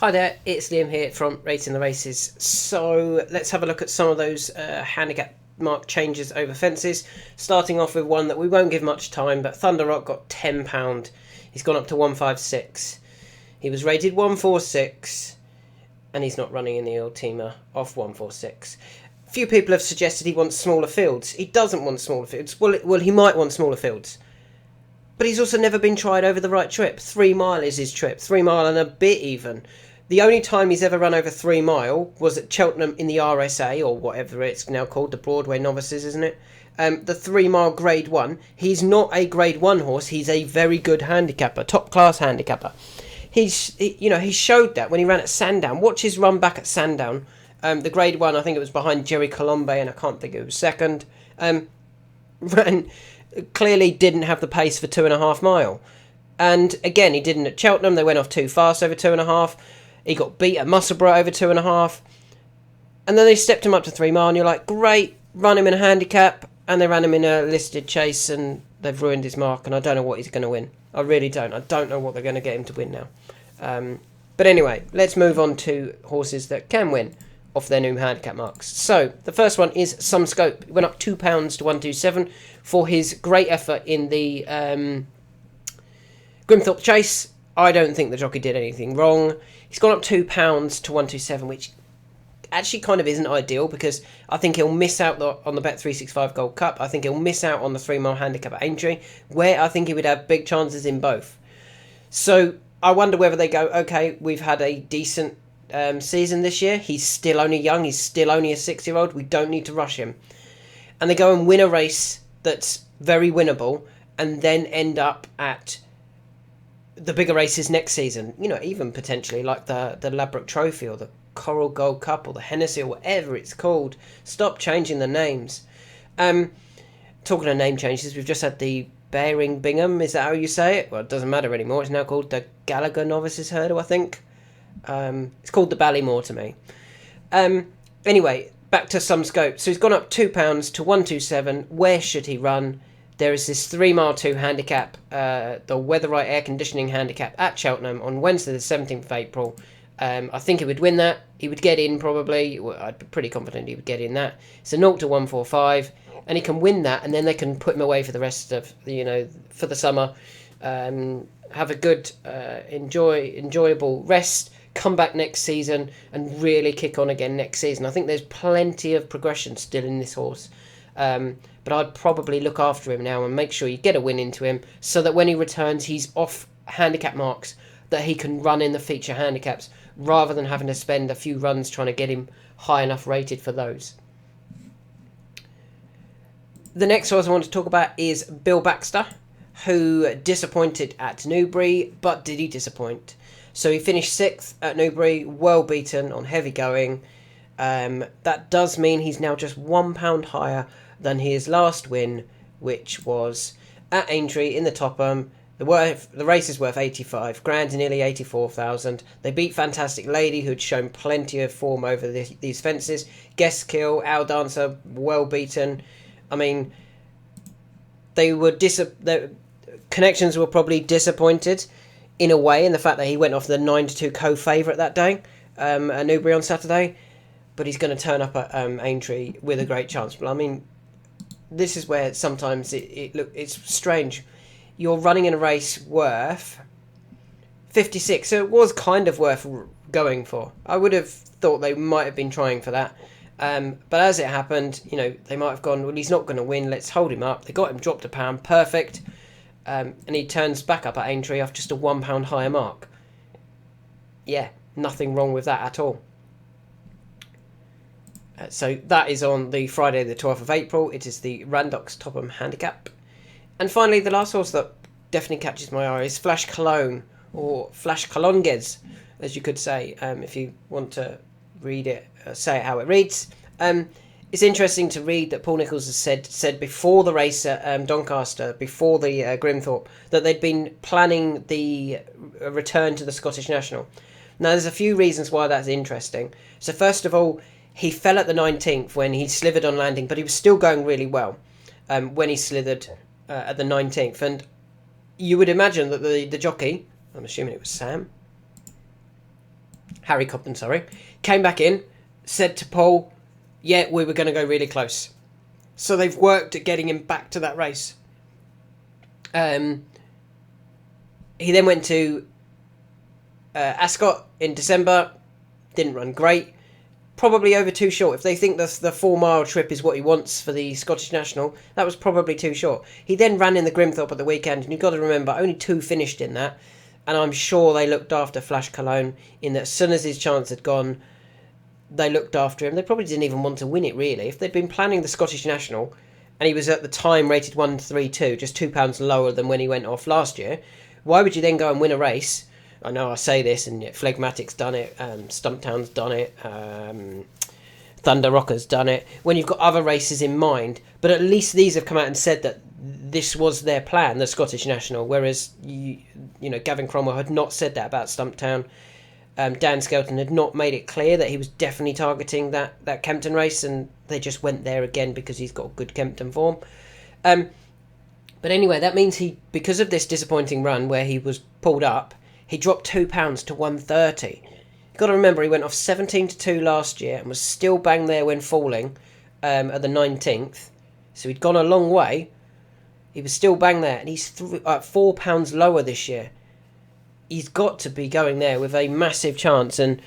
Hi there, it's Liam here from Rating the Races. So let's have a look at some of those handicap mark changes over fences. Starting off with one that we won't give much time, but Thunder Rock got £10. He's gone up to 156. He was rated 146, and he's not running in the old teamer off 146. A few people have suggested he wants smaller fields. He doesn't want smaller fields. Well, he might want smaller fields. But he's also never been tried over the right trip. 3 mile is his trip. 3 mile and a bit even. The only time he's ever run over 3 mile was at Cheltenham in the RSA, or whatever it's now called, the Broadway Novices, isn't it? The 3 mile grade 1. He's not a grade 1 horse. He's a very good handicapper, top class handicapper. He showed that when he ran at Sandown. Watch his run back at Sandown. The grade 1, I think it was behind Jerry Colombe, and I can't think it was second. Clearly didn't have the pace for 2.5 mile. And again, he didn't at Cheltenham. They went off too fast over 2.5. He got beat at Musselburgh over 2.5. And then they stepped him up to 3 mile, and you're like, great, run him in a handicap. And they ran him in a listed chase, and they've ruined his mark, and I don't know what he's going to win. I really don't. I don't know what they're going to get him to win now. But anyway, let's move on to horses that can win off their new handicap marks. So, the first one is Some Scope. He went up £2 to 127 for his great effort in the Grimthorpe Chase. I don't think the jockey did anything wrong. He's gone up £2 to 127, which actually kind of isn't ideal, because I think he'll miss out on the Bet365 Gold Cup. I think he'll miss out on the 3 mile handicap at Aintree, where I think he would have big chances in both. So I wonder whether they go, okay, we've had a decent season this year. He's still only young. He's still only a 6-year-old. We don't need to rush him. And they go and win a race that's very winnable, and then end up at the bigger races next season. You know, even potentially like the Ladbroke Trophy or the Coral Gold Cup or the Hennessy or whatever it's called. Stop changing the names. Talking of name changes, we've just had the Baring Bingham. Is that how you say it? Well, it doesn't matter anymore. It's now called the Gallagher Novices Hurdle, I think. It's called the Ballymore to me. Anyway, back to Some Scope. So he's gone up £2 to 127. Where should he run? There is this 3 mile 2 handicap, the Weatherite Air Conditioning handicap at Cheltenham on Wednesday the 17th of April. I think he would win that. He would get in probably. Well, I'd be pretty confident he would get in that. It's a 0 to 145, and he can win that, and then they can put him away for the rest of for the summer. Have a good, enjoyable rest. Come back next season and really kick on again next season. I think there's plenty of progression still in this horse. But I'd probably look after him now and make sure you get a win into him, so that when he returns, he's off handicap marks that he can run in the feature handicaps, rather than having to spend a few runs trying to get him high enough rated for those. The next horse I want to talk about is Bill Baxter, who disappointed at Newbury, but did he disappoint? So he finished 6th at Newbury, well beaten on heavy going. That does mean he's now just £1 higher than his last win, which was at Aintree in the Topham. The race is worth 85 grand, nearly 84,000. They beat Fantastic Lady, who'd shown plenty of form over these fences. Guest Kill, Owl Dancer, well beaten. I mean, the Connections were probably disappointed in a way, in the fact that he went off the 9 to 2 co-favourite that day at Newbury on Saturday. But he's going to turn up at Aintree with a great chance. But I mean, this is where sometimes it's strange. You're running in a race worth 56, so it was kind of worth going for. I would have thought they might have been trying for that. But as it happened, they might have gone, well, he's not going to win, let's hold him up. They got him dropped £1, perfect. And he turns back up at Aintree off just a £1 higher mark. Yeah, nothing wrong with that at all. So that is on the Friday the 12th of April. It is the Randox Topham Handicap. And finally, the last horse that definitely catches my eye is Flash Cologne, or Flash Colonges, as you could say, if you want to read it, say it how it reads. It's interesting to read that Paul Nicholls has said before the race at Doncaster, before the Grimthorpe, that they'd been planning the return to the Scottish National. Now, there's a few reasons why that's interesting. So first of all, he fell at the 19th when he slithered on landing, but he was still going really well when he slithered at the 19th. And you would imagine that the jockey, I'm assuming it was Sam, Harry Cobden, sorry, came back in, said to Paul, yeah, we were going to go really close. So they've worked at getting him back to that race. He then went to Ascot in December, didn't run great, probably over too short. If they think the 4 mile trip is what he wants for the Scottish National, that was probably too short. He then ran in the Grimthorpe at the weekend, and you've got to remember, only 2 finished in that, and I'm sure they looked after Flash Cologne in that as soon as his chance had gone, they looked after him. They probably didn't even want to win it, really. If they'd been planning the Scottish National, and he was at the time rated 132, just £2 lower than when he went off last year, why would you then go and win a race? I know I say this, and Phlegmatic's done it, Stumptown's done it, Thunder Rocker's done it, when you've got other races in mind, but at least these have come out and said that this was their plan, the Scottish National, whereas Gavin Cromwell had not said that about Stumptown. Dan Skelton had not made it clear that he was definitely targeting that Kempton race, and they just went there again because he's got good Kempton form. But anyway, that means because of this disappointing run where he was pulled up, he dropped £2 to 130. You've got to remember, he went off 17-2 last year and was still bang there when falling at the 19th. So he'd gone a long way. He was still bang there, and he's £4 lower this year. He's got to be going there with a massive chance, and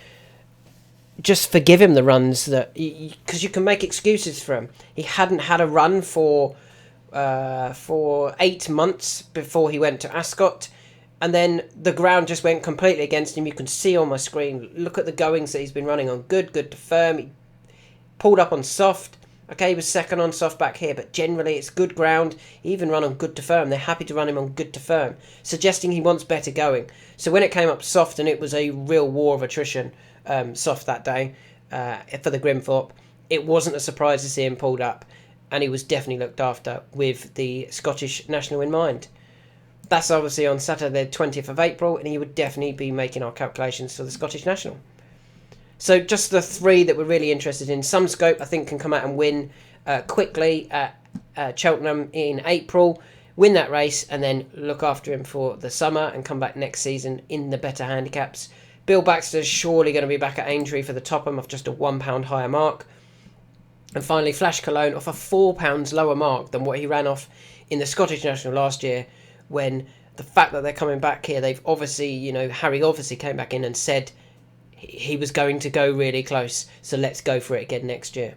just forgive him the runs because you can make excuses for him. He hadn't had a run for 8 months before he went to Ascot, and then the ground just went completely against him. You can see on my screen, look at the goings that he's been running on. Good to firm. He pulled up on soft. Okay, he was second on soft back here, but generally it's good ground. He even run on good to firm. They're happy to run him on good to firm, suggesting he wants better going. So when it came up soft, and it was a real war of attrition, soft that day for the Grimthorpe, it wasn't a surprise to see him pulled up, and he was definitely looked after with the Scottish National in mind. That's obviously on Saturday the 20th of April, and he would definitely be making our calculations for the Scottish National. So just the 3 that we're really interested in. Some Scope, I think, can come out and win quickly at Cheltenham in April, win that race, and then look after him for the summer and come back next season in the better handicaps. Bill Baxter's surely going to be back at Aintree for the Topham off just a £1 higher mark. And finally, Flash Cologne off a £4 lower mark than what he ran off in the Scottish National last year, when the fact that they're coming back here, they've obviously, Harry obviously came back in and said he was going to go really close, so let's go for it again next year.